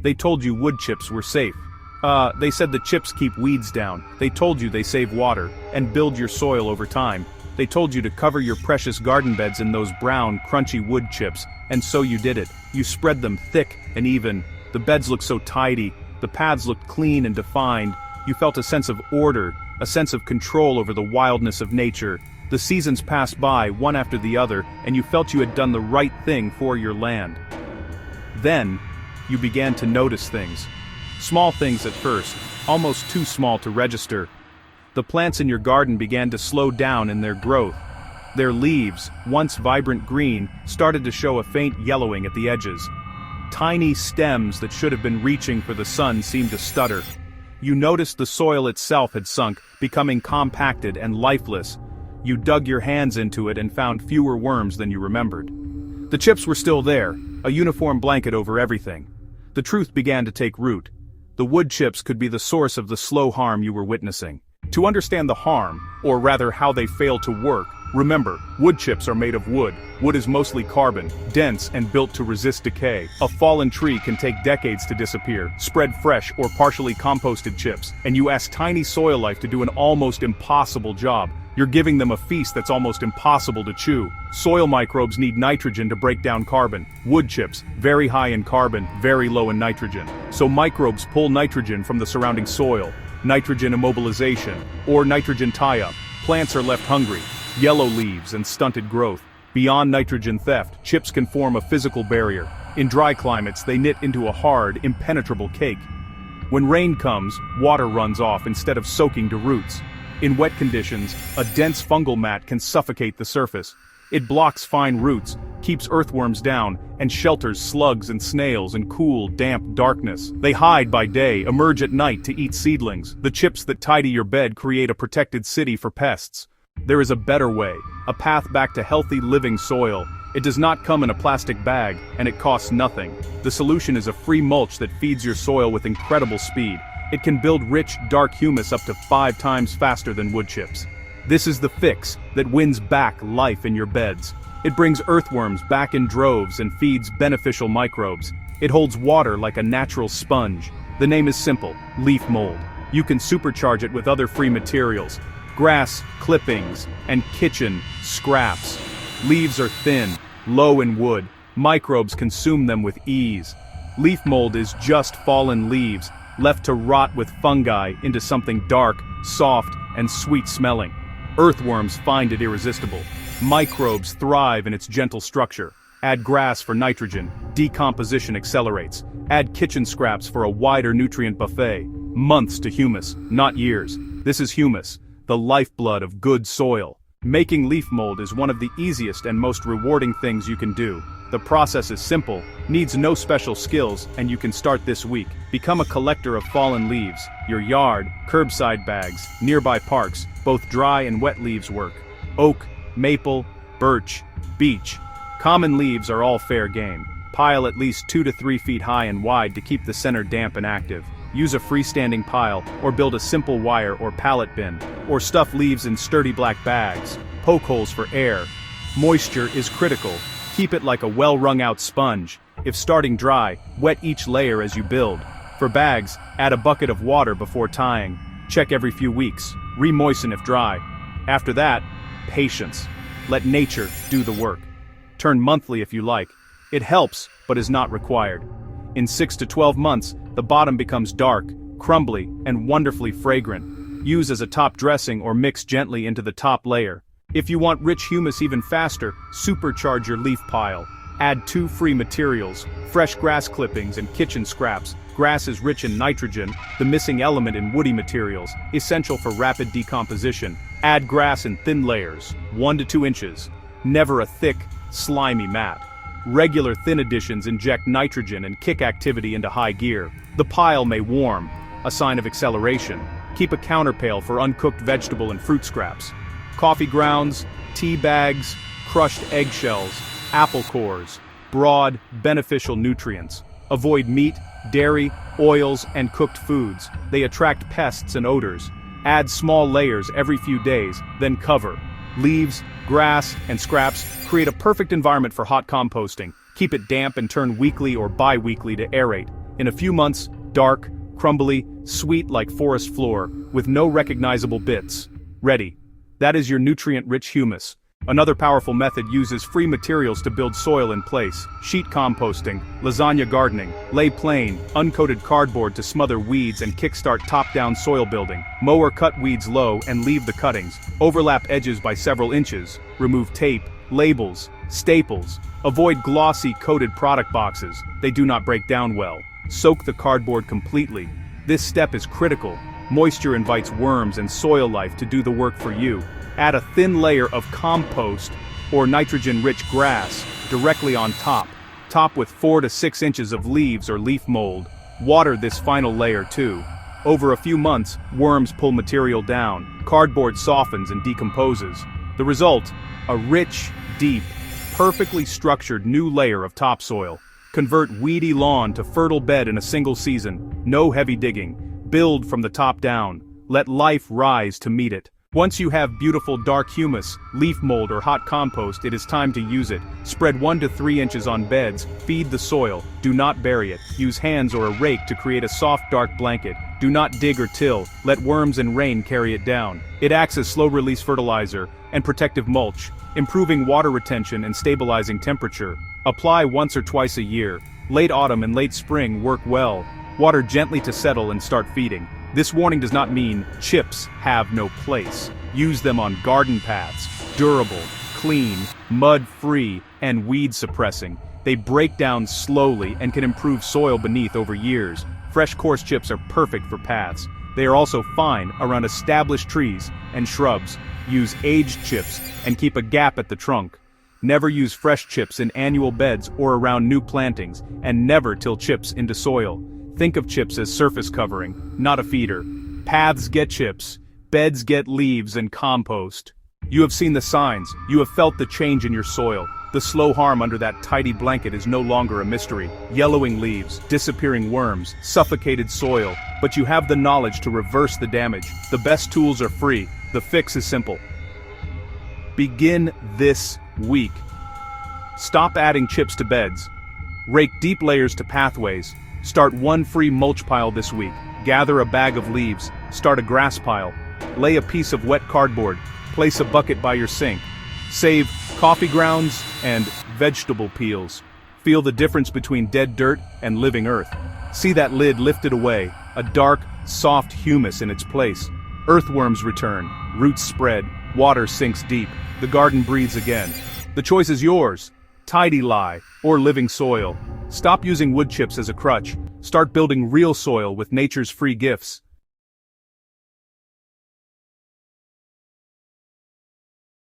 They told you wood chips were safe. They said the chips keep weeds down. They told you they save water and build your soil over time. They told you to cover your precious garden beds in those brown, crunchy wood chips, and so you did it. You spread them thick and even. The beds looked so tidy, the paths looked clean and defined. You felt a sense of order, a sense of control over the wildness of nature. The seasons passed by, one after the other, and you felt you had done the right thing for your land. Then, you began to notice things. Small things at first, almost too small to register. The plants in your garden began to slow down in their growth. Their leaves, once vibrant green, started to show a faint yellowing at the edges. Tiny stems that should have been reaching for the sun seemed to stutter. You noticed the soil itself had sunk, becoming compacted and lifeless. You dug your hands into it and found fewer worms than you remembered. The chips were still there, a uniform blanket over everything. The truth began to take root. The wood chips could be the source of the slow harm you were witnessing. To understand the harm, or rather how they fail to work, remember, wood chips are made of wood. Wood is mostly carbon, dense and built to resist decay. A fallen tree can take decades to disappear. Spread fresh or partially composted chips, and you ask tiny soil life to do an almost impossible job. You're giving them a feast that's almost impossible to chew. Soil microbes need nitrogen to break down carbon. Wood chips, very high in carbon, very low in nitrogen. So microbes pull nitrogen from the surrounding soil. Nitrogen immobilization, or nitrogen tie-up. Plants are left hungry. Yellow leaves and stunted growth. Beyond nitrogen theft, chips can form a physical barrier. In dry climates, they knit into a hard, impenetrable cake. When rain comes, water runs off instead of soaking to roots. In wet conditions, a dense fungal mat can suffocate the surface. It blocks fine roots, keeps earthworms down, and shelters slugs and snails in cool, damp darkness. They hide by day, emerge at night to eat seedlings. The chips that tidy your bed create a protected city for pests. There is a better way, a path back to healthy living soil. It does not come in a plastic bag, and it costs nothing. The solution is a free mulch that feeds your soil with incredible speed. It can build rich, dark humus up to 5 times faster than wood chips. This is the fix that wins back life in your beds. It brings earthworms back in droves and feeds beneficial microbes. It holds water like a natural sponge. The name is simple, leaf mold. You can supercharge it with other free materials. Grass, clippings, and kitchen scraps. Leaves are thin, low in wood. Microbes consume them with ease. Leaf mold is just fallen leaves, left to rot with fungi into something dark, soft, and sweet-smelling. Earthworms find it irresistible. Microbes thrive in its gentle structure. Add grass for nitrogen, decomposition accelerates. Add kitchen scraps for a wider nutrient buffet. Months to humus, not years. This is humus, the lifeblood of good soil. Making leaf mold is one of the easiest and most rewarding things you can do. The process is simple, needs no special skills, and you can start this week. Become a collector of fallen leaves. Your yard, curbside bags, nearby parks, both dry and wet leaves work. Oak, maple, birch, beech. Common leaves are all fair game. Pile at least 2 to 3 feet high and wide to keep the center damp and active. Use a freestanding pile, or build a simple wire or pallet bin, or stuff leaves in sturdy black bags. Poke holes for air. Moisture is critical. Keep it like a well-wrung-out sponge. If starting dry, wet each layer as you build. For bags, add a bucket of water before tying. Check every few weeks. Re-moisten if dry. After that, patience. Let nature do the work. Turn monthly if you like. It helps, but is not required. In 6 to 12 months, the bottom becomes dark, crumbly, and wonderfully fragrant. Use as a top dressing or mix gently into the top layer. If you want rich humus even faster, supercharge your leaf pile. Add 2 free materials, fresh grass clippings and kitchen scraps. Grass is rich in nitrogen, the missing element in woody materials, essential for rapid decomposition. Add grass in thin layers, 1 to 2 inches. Never a thick, slimy mat. Regular thin additions inject nitrogen and kick activity into high gear. The pile may warm, a sign of acceleration. Keep a counterpail for uncooked vegetable and fruit scraps. Coffee grounds, tea bags, crushed eggshells, apple cores, broad, beneficial nutrients. Avoid meat, dairy, oils, and cooked foods. They attract pests and odors. Add small layers every few days, then cover. Leaves, grass, and scraps create a perfect environment for hot composting. Keep it damp and turn weekly or bi-weekly to aerate. In a few months, dark, crumbly, sweet like forest floor, with no recognizable bits. Ready. That is your nutrient-rich humus. Another powerful method uses free materials to build soil in place. Sheet composting, lasagna gardening, lay plain, uncoated cardboard to smother weeds and kickstart top-down soil building. Mow or cut weeds low and leave the cuttings. Overlap edges by several inches. Remove tape, labels, staples. Avoid glossy coated product boxes. They do not break down well. Soak the cardboard completely. This step is critical. Moisture invites worms and soil life to do the work for you. Add a thin layer of compost or nitrogen-rich grass directly on top. Top with 4 to 6 inches of leaves or leaf mold. Water this final layer too. Over a few months, worms pull material down. Cardboard softens and decomposes. The result? A rich, deep, perfectly structured new layer of topsoil. Convert weedy lawn to fertile bed in a single season. No heavy digging. Build from the top down. Let life rise to meet it. Once you have beautiful dark humus, leaf mold or hot compost, it is time to use it. Spread 1 to 3 inches on beds, feed the soil, do not bury it. Use hands or a rake to create a soft dark blanket. Do not dig or till, let worms and rain carry it down. It acts as slow-release fertilizer and protective mulch, improving water retention and stabilizing temperature. Apply once or twice a year. Late autumn and late spring work well. Water gently to settle and start feeding. This warning does not mean chips have no place. Use them on garden paths, durable, clean, mud-free, and weed-suppressing. They break down slowly and can improve soil beneath over years. Fresh coarse chips are perfect for paths. They are also fine around established trees and shrubs. Use aged chips and keep a gap at the trunk. Never use fresh chips in annual beds or around new plantings, and never till chips into soil. Think of chips as surface covering, not a feeder. Paths get chips, beds get leaves and compost. You have seen the signs, you have felt the change in your soil. The slow harm under that tidy blanket is no longer a mystery. Yellowing leaves, disappearing worms, suffocated soil. But you have the knowledge to reverse the damage. The best tools are free. The fix is simple. Begin this week. Stop adding chips to beds. Rake deep layers to pathways. Start one free mulch pile this week. Gather a bag of leaves. Start a grass pile. Lay a piece of wet cardboard. Place a bucket by your sink. Save coffee grounds and vegetable peels. Feel the difference between dead dirt and living earth. See that lid lifted away, a dark, soft humus in its place. Earthworms return, roots spread, water sinks deep. The garden breathes again. The choice is yours. Tidy lie, or living soil. Stop using wood chips as a crutch. Start building real soil with nature's free gifts.